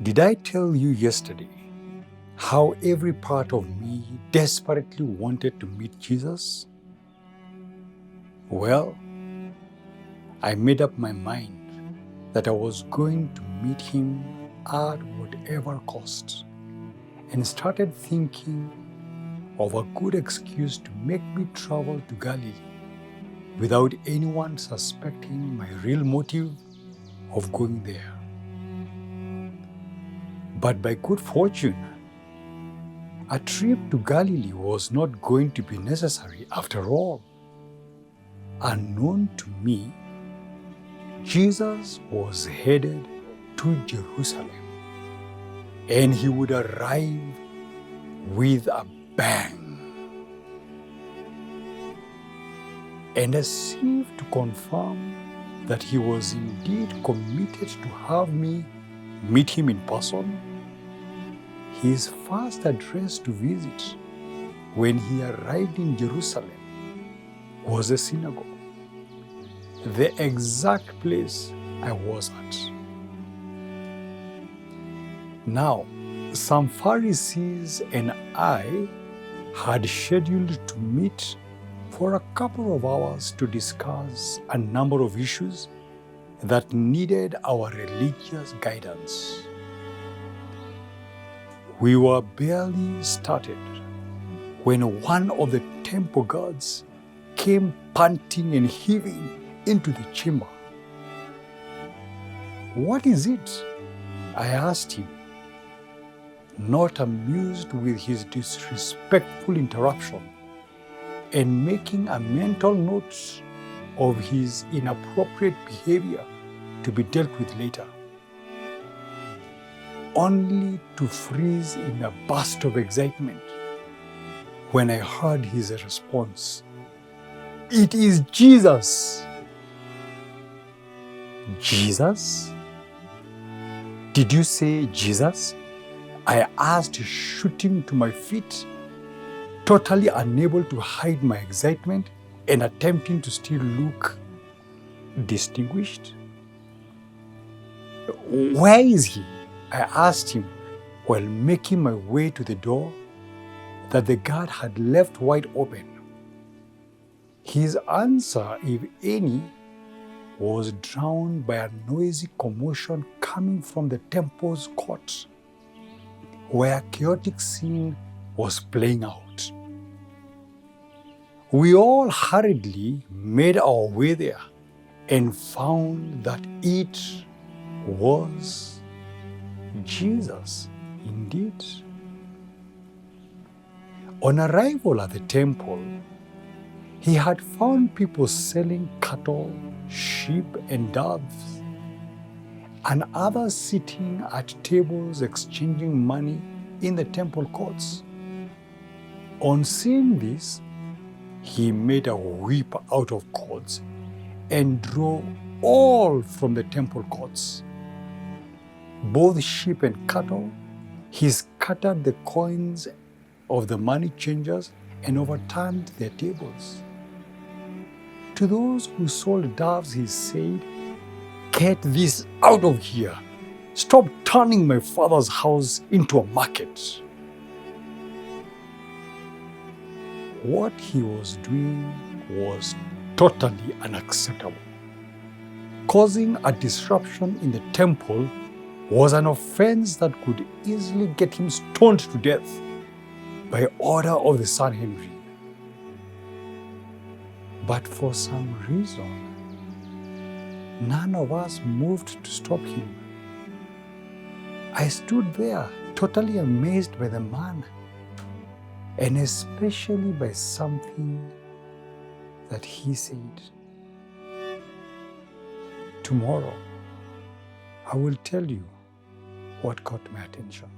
Did I tell you yesterday how every part of me desperately wanted to meet Jesus? Well, I made up my mind that I was going to meet him at whatever cost, and started thinking of a good excuse to make me travel to Galilee without anyone suspecting my real motive of going there. But by good fortune, a trip to Galilee was not going to be necessary after all. Unknown to me, Jesus was headed to Jerusalem, and he would arrive with a bang. And as if to confirm that he was indeed committed to have me meet him in person, his first address to visit when he arrived in Jerusalem was a synagogue, the exact place I was at. Now, some Pharisees and I had scheduled to meet for a couple of hours to discuss a number of issues that needed our religious guidance. We were barely started when one of the temple guards came panting and heaving into the chamber. "What is it?" I asked him, not amused with his disrespectful interruption and making a mental note of his inappropriate behavior to be dealt with later, only to freeze in a burst of excitement when I heard his response. "It is Jesus." "Jesus? Did you say Jesus?" I asked, shooting to my feet, totally unable to hide my excitement and attempting to still look distinguished. "Where is he?" I asked him while making my way to the door that the guard had left wide open. His answer, if any, was drowned by a noisy commotion coming from the temple's court, where a chaotic scene was playing out. We all hurriedly made our way there and found that it was Jesus indeed. On arrival at the temple, he had found people selling cattle, sheep, and doves, and others sitting at tables exchanging money in the temple courts. On seeing this, he made a whip out of cords and drove all from the temple courts. Both sheep and cattle, he scattered the coins of the money changers and overturned their tables. To those who sold doves, he said, "Get this out of here. Stop turning my father's house into a market." What he was doing was totally unacceptable. Causing a disruption in the temple was an offense that could easily get him stoned to death by order of the Sanhedrin. But for some reason, none of us moved to stop him. I stood there, totally amazed by the man, and especially by something that he said. Tomorrow, I will tell you what caught my attention.